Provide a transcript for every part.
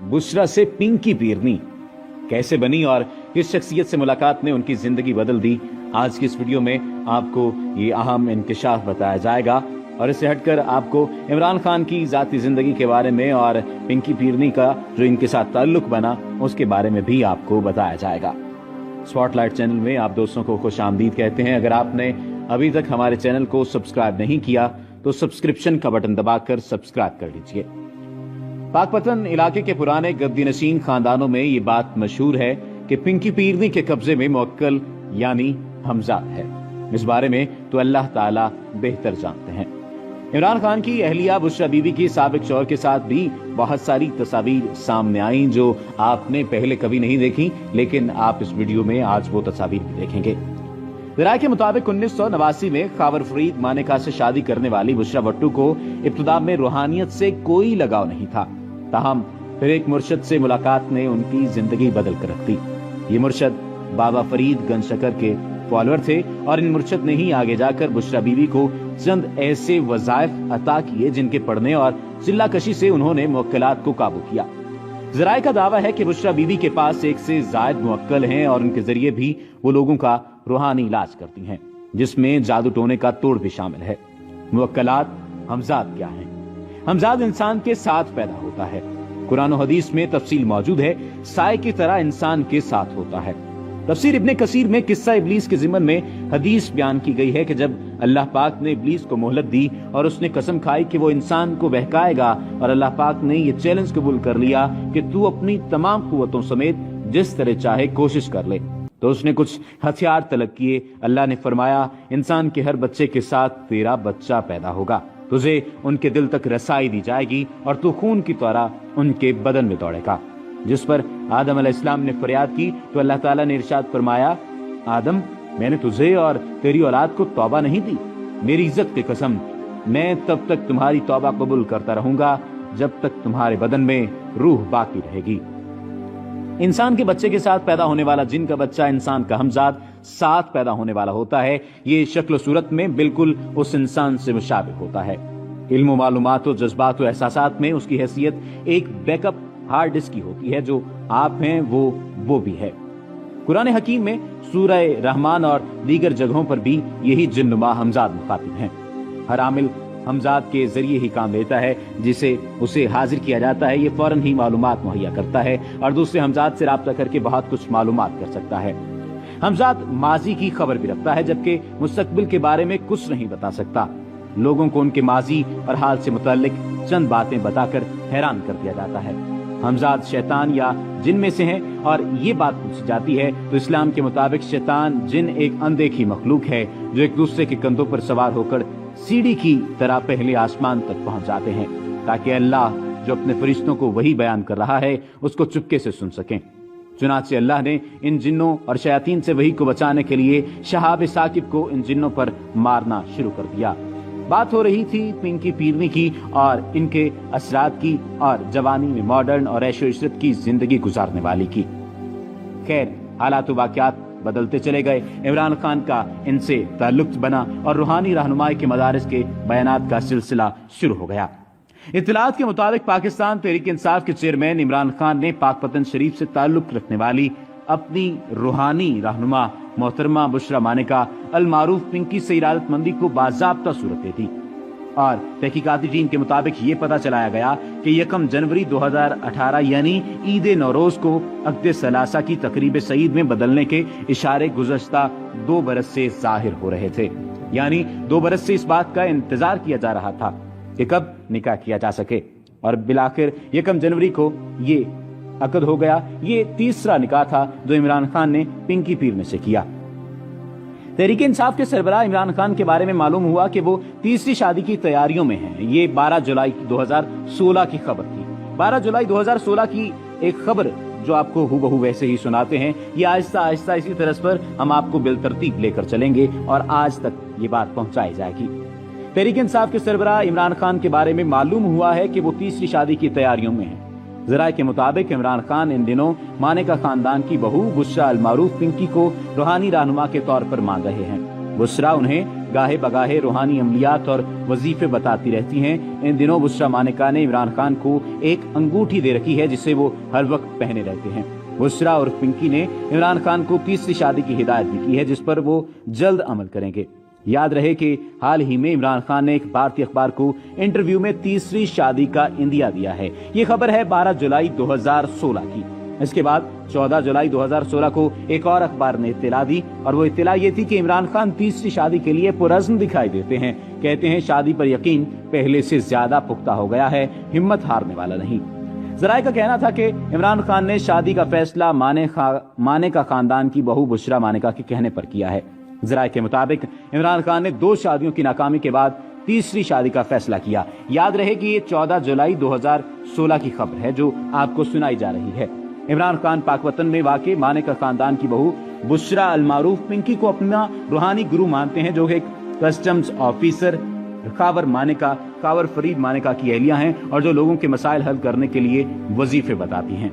बुशरा से पिंकी पीरनी कैसे बनी और किस शख्सियत से मुलाकात ने उनकी जिंदगी बदल दी, आज की इस वीडियो में आपको ये अहम इंकिशाफ बताया जाएगा। और इससे हटकर आपको इमरान खान की जाती जिंदगी के बारे में और पिंकी पीरनी का जो इनके साथ ताल्लुक बना उसके बारे में भी आपको बताया जाएगा। स्पॉटलाइट चैनल में आप दोस्तों को खुश आमदीद कहते हैं। अगर आपने अभी तक हमारे चैनल को सब्सक्राइब नहीं किया तो सब्सक्रिप्शन का बटन दबाकर सब्सक्राइब कर लीजिए। पाकपतन इलाके के पुराने गद्दी नशीन खानदानों में ये बात मशहूर है कि पिंकी पीरनी के कब्जे में मुअक्कल यानी हमजाद है। इस बारे में तो अल्लाह ताला बेहतर जानते हैं। इमरान खान की अहलिया बुशरा बीबी की साबिक शौहर के साथ भी बहुत सारी तस्वीर सामने आई जो आपने पहले कभी नहीं देखी, लेकिन आप इस वीडियो में आज वो तस्वीर भी देखेंगे। ज़राए के मुताबिक 1989 में खावर फरीद मानेका से शादी करने वाली बुशरा भट्टू को इब्तिदा में रूहानियत से कोई लगाव नहीं था। ताहम फिर एक मुर्शद से मुलाकात ने उनकी जिंदगी बदल कर रख दी। ये मुर्शद बाबा फरीद गंजशकर के फॉलोअर थे और इन मुर्शद ने ही आगे जाकर बुशरा बीबी को चंद ऐसे वज़ाइफ अता किए जिनके पढ़ने और चिल्ला कशी से उन्होंने मुअक्कलात को काबू किया। ज़राए का दावा है कि बुशरा बीबी के पास एक से ज़ायद मुअक्कल हैं और उनके जरिए भी वो लोगों का रूहानी इलाज करती हैं, जिसमें जादू टोने का तोड़ भी शामिल है। मुअक्कलात हमजाद क्या है? हमजाद इंसान के साथ पैदा होता है। कुरान और हदीस में तफसील मौजूद है, साए की तरह इंसान के साथ होता है। तफसीर इब्ने कसीर में किस्सा इब्लीस के ज़िमन में हदीस बयान की गई है कि जब अल्लाह पाक ने इब्लीस को मोहलत दी और उसने कसम खाई कि वो इंसान को बहकाएगा और अल्लाह पाक ने ये चैलेंज कबूल कर लिया कि तू अपनी तमाम कुव्वतों समेत जिस तरह चाहे कोशिश कर ले, तो उसने कुछ हथियार तलब किए। अल्लाह ने फरमाया, इंसान के हर बच्चे के साथ तेरा बच्चा पैदा होगा, तुझे उनके दिल तक रसाई दी जाएगी और तू खून की तरह उनके बदन में दौड़ेगा। जिस पर आदम अलैहिस्सलाम ने फरियाद की तो अल्लाह ताला ने इरशाद फरमाया, आदम, मैंने तुझे और तेरी औलाद को तौबा नहीं दी। मेरी इज्जत की कसम, मैं तब तक तुम्हारी तौबा कबूल करता रहूंगा जब तक तुम्हारे बदन में रूह बाकी रहेगी। इंसान के बच्चे के साथ पैदा होने वाला जिन का बच्चा इंसान का हमजाद साथ पैदा होने वाला होता है, ये शक्ल सूरत में बिल्कुल उस इंसान से मुशाबिह होता है। इल्म, मालूमात, जज्बात और एहसासात में उसकी हैसियत एक बैकअप हार्ड डिस्क की होती है। जो आप हैं वो भी है। कुरान हकीम में सूरह रहमान और दीगर जगहों पर भी यही जिन्नुमा हमजाद मुखातिब हैं। हर आमिल हमजाद के जरिए ही काम लेता है, जिसे उसे हाजिर किया जाता है। ये फौरन ही मालूमात मुहैया करता है और दूसरे हमजाद से राब्ता करके बहुत कुछ मालूमात कर सकता है। हमजाद माजी की खबर भी रखता है, जबकि मुस्तकबिल के बारे में कुछ नहीं बता सकता। लोगों को उनके माजी और हाल से मुताल्लिक चंद बातें बताकर हैरान कर दिया जाता है। हमजाद शैतान या जिन में से हैं और ये बात पूछी जाती है तो इस्लाम के मुताबिक शैतान जिन एक अनदेखी मखलूक है जो एक दूसरे के कंधों पर सवार होकर सीढ़ी की तरह पहले आसमान तक पहुंच जाते हैं, ताकि अल्लाह जो अपने फरिश्तों को वही बयान कर रहा है उसको चुपके से सुन सकें। चुनांचे अल्लाह ने इन जिन्नों और शयातीन से वही को बचाने के लिए शहाब साकिब को इन जिन्नों पर मारना शुरू कर दिया। बात हो रही थी पिंकी पीरनी की और इनके असरात की और जवानी में मॉडर्न और ऐशो इशरत की जिंदगी गुजारने वाली की। खैर, हालात वाक़यात बदलते चले गए। इमरान खान का इनसे ताल्लुक बना और रूहानी रहनुमाई के मदारिस के बयानात का सिलसिला शुरू हो गया। इत्तलात के मुताबिक पाकिस्तान तहरीक इंसाफ के चेयरमैन इमरान खान ने पाकपतन शरीफ से ताल्लुक रखने वाली अपनी रूहानी रहनुमा मोहतरमा बुशरा मानेका अल मारूफ पिंकी से इरादतमंदी को बाज़ाब्ता सूरत दे दी और तहकीकाती टीम के मुताबिक ये पता चलाया गया कि 1 जनवरी 2018 यानी ईद नौरोज को अक़द सलासा की तकरीब सईद में बदलने के इशारे गुज़श्ता 2 बरस से जाहिर हो रहे थे। यानी 2 बरस से इस बात का इंतजार किया जा रहा था कि कब निकाह किया जा सके और बिलाखिर 1 जनवरी को ये अकद हो गया। ये तीसरा निकाह था जो इमरान खान ने पिंकी पीरनी से किया। तहरीक इंसाफ के सरबराह इमरान खान के बारे में मालूम हुआ कि वो तीसरी शादी की तैयारियों में हैं। ये 12 जुलाई 2016 की खबर थी। 12 जुलाई 2016 की एक खबर जो आपको हूबहू वैसे ही सुनाते हैं। ये आहिस्ता आहिस्ता इसी तरह पर हम आपको बिलतरतीब लेकर चलेंगे और आज तक ये बात पहुंचाई जाएगी। तहरीक इंसाफ के सरबराह इमरान खान के बारे में मालूम हुआ है कि वो तीसरी शादी की तैयारियों में हैं। ज़राए के मुताबिक इमरान खान इन दिनों मानेका खानदान की बहू बुशरा अल मारूफ पिंकी को रूहानी रहनुमा के तौर पर मान रहे हैं। बुशरा उन्हें गाहे बगाहे रूहानी अमलियात और वजीफे बताती रहती हैं। इन दिनों बुशरा मानेका ने इमरान खान को एक अंगूठी दे रखी है जिसे वो हर वक्त पहने रहते हैं। बुशरा और पिंकी ने इमरान खान को तीसरी शादी की हिदायत भी की है जिस पर वो जल्द अमल करेंगे। याद रहे कि हाल ही में इमरान खान ने एक भारतीय अखबार को इंटरव्यू में तीसरी शादी का इंदिया दिया है। ये खबर है 12 जुलाई 2016 की। इसके बाद 14 जुलाई 2016 को एक और अखबार ने इत्तला दी और वो इत्तला ये थी कि इमरान खान तीसरी शादी के लिए पुरज़्म दिखाई देते हैं। कहते हैं शादी पर यकीन पहले से ज्यादा पुख्ता हो गया है, हिम्मत हारने वाला नहीं। ज़राए का कहना था कि इमरान खान ने शादी का फैसला मानेका खानदान की बहू बुशरा मानेका के कहने पर किया है। ज़राए के मुताबिक इमरान खान ने 2 शादियों की नाकामी के बाद तीसरी शादी का फैसला किया। याद रहे कि ये 14 जुलाई 2016 की खबर है जो आपको सुनाई जा रही है। इमरान खान पाकवतन में वाक़ मानेका खानदान की बहू बुशरा अल मारूफ पिंकी को अपना रूहानी गुरु मानते हैं जो एक कस्टम्स ऑफिसर कावर फरीद मानेका की अहलिया हैं और जो लोगों के मसाइल हल करने के लिए वजीफे बताती हैं।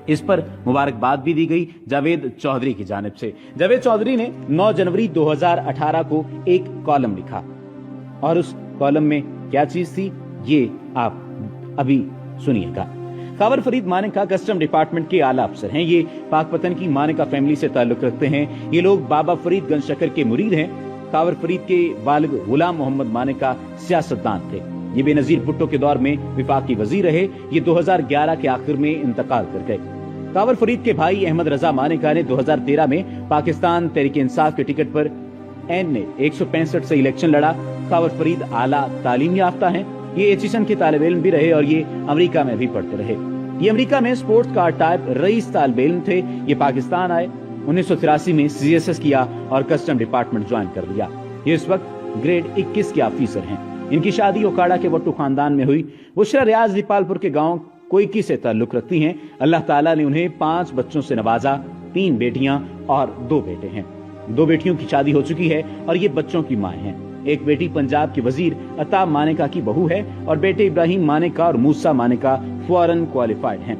इस पर मुबारकबाद भी दी गई जावेद चौधरी की जानिब से। जावेद चौधरी ने 9 जनवरी 2018 को एक कॉलम लिखा और उस कॉलम में क्या चीज थी ये आप अभी सुनिएगा। कावर फरीद मानेका कस्टम डिपार्टमेंट के आला अफसर हैं। ये पाकपतन की मानेका फैमिली से ताल्लुक रखते हैं। ये लोग बाबा फरीद गंजशकर के मुरीद हैं। कावर फरीद के वालिद गुलाम मोहम्मद मानेका सियासतदान थे। ये बेनजीर भुट्टो के दौर में विफाकी वजीर रहे। ये 2011 के आखिर में इंतकाल कर गए। कावर फरीद के भाई अहमद रजा मानेका ने 2013 में पाकिस्तान तहरीक इंसाफ के टिकट पर ने 165 से इलेक्शन लड़ा। कावर फरीद आला तालीम याफ्ता हैं। ये एचिसन के तालिब इल्म भी रहे और ये अमेरिका में भी पढ़ते रहे। ये अमेरिका में स्पोर्ट्स कार टाइप रईस तालिब इल्म थे। ये पाकिस्तान आए, 1983 में CSS किया और कस्टम डिपार्टमेंट ज्वाइन कर लिया। ये इस वक्त ग्रेड 21 के ऑफिसर हैं। इनकी शादी ओकाड़ा के वट्टू खानदान में हुई। बुशरा रियाज दीपालपुर के गांव कोईकी से ताल्लुक रखती हैं। अल्लाह ताला ने उन्हें 5 बच्चों से नवाजा। 3 बेटियां और 2 बेटे हैं। 2 बेटियों की शादी हो चुकी है और ये बच्चों की माँ हैं। एक बेटी पंजाब की वजीर अताब मानेका की बहू है और बेटे इब्राहिम मानेका और मूसा मानेका फौरन क्वालिफाइड हैं।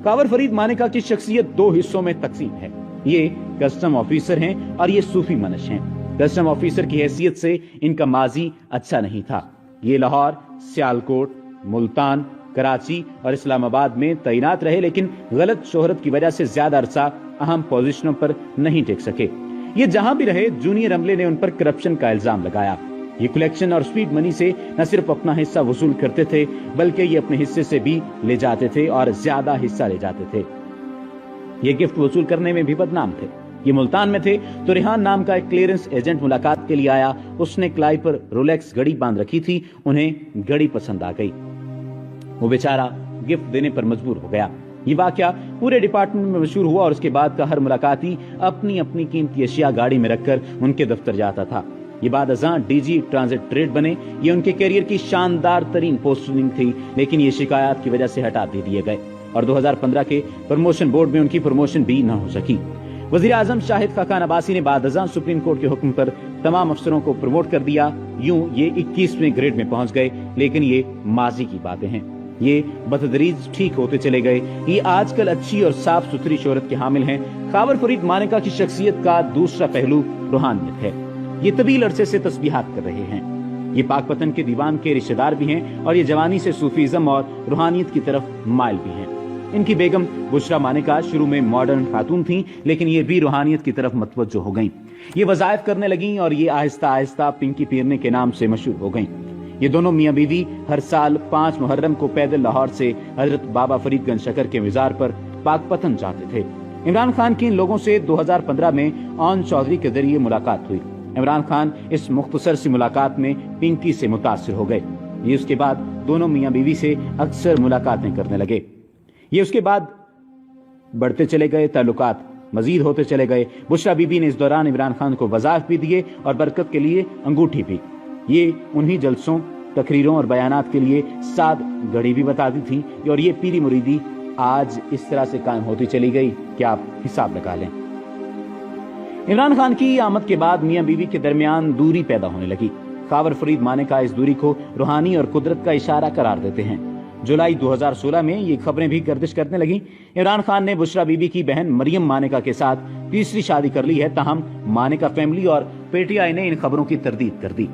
कावर फरीद मानेका की शख्सियत 2 हिस्सों में तकसीम है। ये कस्टम ऑफिसर हैं और ये सूफी मनश हैं। कस्टम ऑफिसर की हैसियत से इनका माजी अच्छा नहीं था। ये लाहौर, सियालकोट, मुल्तान, कराची और इस्लामाबाद में तैनात रहे लेकिन गलत शोहरत की वजह से ज्यादा अरसा अहम पोजीशनों पर नहीं टिक सके। ये जहां भी रहे जूनियर अमले ने उन पर करप्शन का इल्जाम लगाया। ये कलेक्शन और स्पीड मनी से न सिर्फ अपना हिस्सा वसूल करते थे बल्कि ये अपने हिस्से से भी ले जाते थे और ज्यादा हिस्सा ले जाते थे। ये गिफ्ट वसूल करने में भी बदनाम थे। ये मुल्तान में थे तो रेहान नाम का एक क्लियरेंस एजेंट मुलाकात के लिए आया। उसने क्लाई पर रोलेक्स घड़ी बांध रखी थी। उन्हें घड़ी पसंद आ गई। वो बेचारा गिफ्ट देने पर मजबूर हो गया। ये वाकया पूरे डिपार्टमेंट में मशहूर हुआ और उसके बाद का हर मुलाकाती अपनी अपनी कीमती अशिया गाड़ी में रखकर उनके दफ्तर जाता था। ये बाद अज़ां डीजी ट्रांजिट ट्रेड बने। ये उनके कैरियर की शानदार तरीन पोस्टिंग थी लेकिन ये शिकायत की वजह से हटा दे दिए गए और 2015 के प्रमोशन बोर्ड में उनकी प्रमोशन भी न हो सकी। वजीर आजम शाहिद खाकान अब्बासी ने बाद अज़ां सुप्रीम कोर्ट के हुक्म पर तमाम अफसरों को प्रमोट कर दिया। यूं ये 21वें ग्रेड में पहुंच गए लेकिन ये माजी की बातें हैं। ये बतदरीज ठीक होते चले गए। ये आजकल अच्छी और साफ सुथरी शोहरत के हामिल हैं। कावर फरीद मानेका की शख्सियत का दूसरा पहलू रूहानियत है। ये तवील अरसे से तस्बीहात कर रहे हैं। ये पाकपतन के दीवान के रिश्तेदार भी हैं और ये जवानी से सूफीज़म और रूहानियत की तरफ माइल भी हैं। इनकी बेगम बुशरा मानेका शुरू में मॉडर्न खातून थीं लेकिन ये भी रूहानियत की तरफ मतवज्जो हो गईं। ये वज़ाइफ करने लगीं और ये आहिस्ता आहिस्ता पिंकी पीरने के नाम से मशहूर हो गईं। ये दोनों मियाँ बीवी हर साल 5 मुहर्रम को पैदल लाहौर से हजरत बाबा फरीद गंजशकर के मिज़ार पर पाकपतन जाते थे। इमरान खान की इन लोगों से 2015 में ऑन चौधरी के जरिए मुलाकात हुई। इमरान खान इस मुख्तसर सी मुलाकात में पिंकी से मुतासिर हो गए। ये उसके बाद दोनों मियाँ बीवी से अक्सर मुलाकातें करने लगे। ये उसके बाद बढ़ते चले गए, ताल्लुकात मजीद होते चले गए। बुशरा बीबी ने इस दौरान इमरान खान को वज़ाइफ भी दिए और बरकत के लिए अंगूठी भी। ये उन्हीं जलसों, तकरीरों और बयानात के लिए साद घड़ी भी बताती थी और ये पीरी मुरीदी आज इस तरह से कायम होती चली गई कि आप हिसाब लगा लें। इमरान खान की आमद के बाद मियाँ बीवी के दरमियान दूरी पैदा होने लगी। कावर फरीद मानेका इस दूरी को रूहानी और कुदरत का इशारा करार देते हैं। जुलाई 2016 में ये खबरें भी गर्दिश करने लगी। इमरान खान ने बुशरा बीबी की बहन मरियम मानेका के साथ तीसरी शादी कर ली है। ताहम मानेका फैमिली और पीटीआई ने इन खबरों की तरदीद कर दी।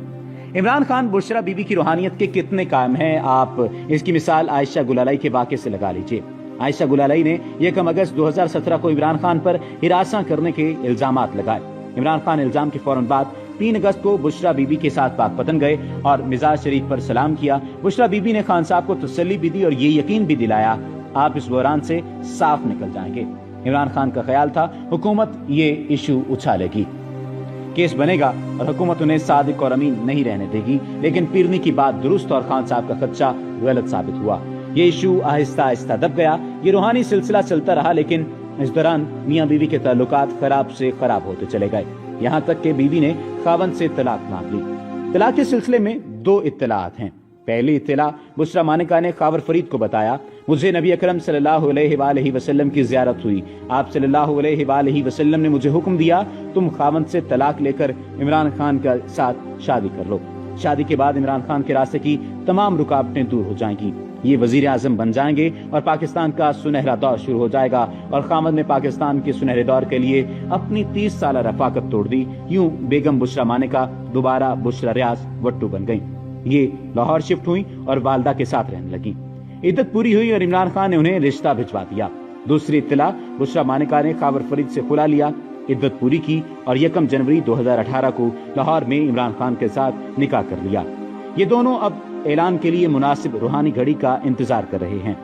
इमरान खान बुशरा बीबी की रूहानियत के कितने कायम हैं, आप इसकी मिसाल आयशा गुलालाई के वाक़े से लगा लीजिए। आयशा गुलालाई ने 1 अगस्त 2017 को इमरान खान पर हिरासा करने के इल्जामात लगाए। इमरान खान इल्जाम के फौरन बाद 3 अगस्त को बुशरा बीबी के साथ पाकपतन गए और मिजाज शरीफ पर सलाम किया। बुशरा बीबी ने खान साहब को तसल्ली भी दी और ये यकीन भी दिलाया आप इस बहरान से साफ निकल जाएंगे। इमरान खान का ख्याल था हुकूमत ये इशू उछालेगी, केस बनेगा और हुकूमत उन्हें सादिक और अमीन नहीं रहने देगी। लेकिन पीरनी की बात दुरुस्त और खान साहब का खदशा गलत साबित हुआ। ये इशू आहिस्ता आहिस्ता दब गया। ये रूहानी सिलसिला चलता रहा, लेकिन इस दौरान मियां बीवी के ताल्लुकात खराब से खराब होते चले गए। यहाँ तक कि बीवी ने खावंद से तलाक मांग ली। तलाक के सिलसिले में 2 इत्तलात हैं। पहली इत्तला बुशरा मानेका ने खावर फरीद को बताया, मुझे नबी अकरम सल्लल्लाहु अलैहि वसल्लम की ज़ियारत हुई। आप सल्लल्लाहु अलैहि वसल्लम ने मुझे हुक्म दिया तुम खावंद से तलाक लेकर इमरान खान के साथ शादी कर लो। शादी के बाद इमरान खान के रास्ते की तमाम रुकावटें दूर हो जाएंगी। ये वजीर आजम बन जाएंगे और पाकिस्तान का सुनहरा दौर शुरू हो जाएगा। और खामद ने पाकिस्तान के सुनहरे दौर के लिए अपनी 30 साल रफाकत तोड़ दी। यूं बेगम बुशरा मानेका दोबारा बुशरा रियाज वट्टू बन गई। ये लाहौर शिफ्ट हुई और वालदा के साथ रहने लगी। इद्दत पूरी हुई और इमरान खान ने उन्हें रिश्ता भिजवा दिया। दूसरी इत्तला, बुशरा मानेका ने खावर फरीद से खुला लिया, इद्दत पूरी की और 1 जनवरी 2018 को लाहौर में इमरान खान के साथ निकाह कर लिया। ये दोनों अब ऐलान के लिए मुनासिब रूहानी घड़ी का इंतजार कर रहे हैं।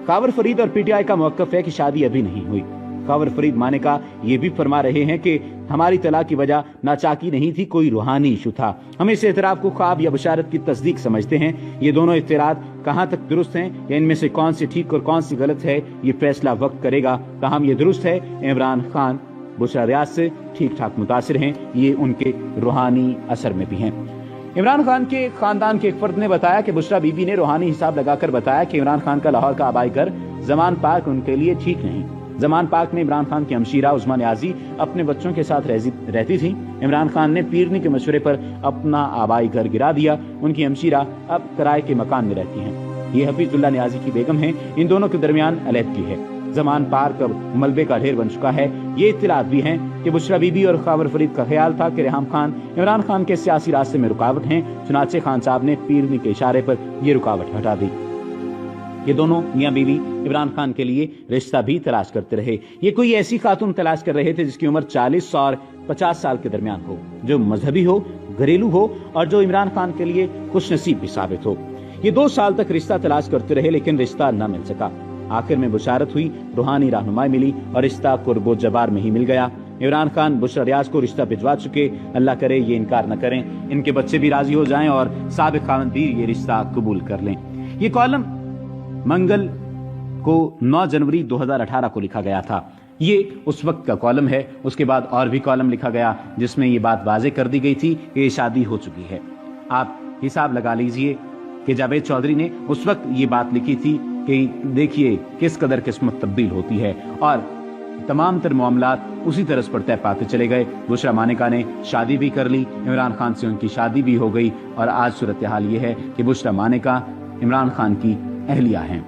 खावर फरीद और पीटीआई का मौक़िफ़ है कि शादी अभी नहीं हुई। खावर फरीद मानेका ये भी फरमा रहे हैं कि हमारी तलाक की वजह नाचाकी नहीं थी, कोई रूहानी इशू था। हम इस एतराफ़ को ख्वाब या बशारत की तस्दीक समझते हैं। ये दोनों इख्तियारात कहाँ तक दुरुस्त हैं या इनमें से कौन सी ठीक और कौन सी गलत है, ये फैसला वक्त करेगा। ताहम ये दुरुस्त है, इमरान खान बुशरा रियाज से ठीक ठाक मुतासिर हैं। ये उनके रूहानी असर में भी हैं। इमरान खान के खानदान के एक फर्द ने बताया कि बुशरा बीबी ने रूहानी हिसाब लगाकर बताया कि इमरान खान का लाहौर का आबाई घर जमान पार्क उनके लिए ठीक नहीं। जमान पार्क में इमरान खान की हमशीरा उस्मा न्याजी अपने बच्चों के साथ रहती थी। इमरान खान ने पीरनी के मशवरे पर अपना आबाई घर गिरा दिया। उनकी हमशीरा अब किराए के मकान में रहती हैं। ये हफीजुल्लाह न्याजी की बेगम है। इन दोनों के दरमियान अलहदगी है। जमान पार्क अब मलबे का ढेर बन चुका है। ये इत्तलात भी हैं कि बुशरा बीबी और खावर फरीद का ख्याल था कि रेहाम खान इमरान खान के सियासी रास्ते में रुकावट हैं। चुनाचे खान साहब ने पीरनी के इशारे पर ये रुकावट हटा दी। ये दोनों मियां बीवी इमरान खान के लिए रिश्ता भी तलाश करते रहे। ये कोई ऐसी खातून तलाश कर रहे थे जिसकी उम्र 40 और 50 साल के दरमियान हो, जो मजहबी हो, घरेलू हो और जो इमरान खान के लिए खुशनसीब भी साबित हो। ये 2 साल तक रिश्ता तलाश करते रहे, लेकिन रिश्ता न मिल सका। आखिर में बुशारत हुई, रूहानी रहनुमाई मिली और रिश्ता कुर्बो जबार में ही मिल गया। इमरान खान बुशरा रियाज को रिश्ता भिजवा चुके। अल्लाह करे ये इनकार न करें, इनके बच्चे भी राजी हो जाएं और साबिक खामद भी ये रिश्ता कबूल कर लें। ये कॉलम मंगल को 9 जनवरी 2018 को लिखा गया था। ये उस वक्त का कॉलम है। उसके बाद और भी कॉलम लिखा गया जिसमें ये बात वाज़ेह कर दी गई थी कि ये शादी हो चुकी है। आप हिसाब लगा लीजिए कि जावेद चौधरी ने उस वक्त ये बात लिखी थी कि देखिए किस कदर किस्मत तब्दील होती है, और तमाम तर मामलात उसी तरस पर तय पाते चले गए। बुशरा मानेका ने शादी भी कर ली, इमरान खान से उनकी शादी भी हो गई और आज सूरत हाल ये है कि बुशरा मानेका इमरान खान की अहलिया हैं।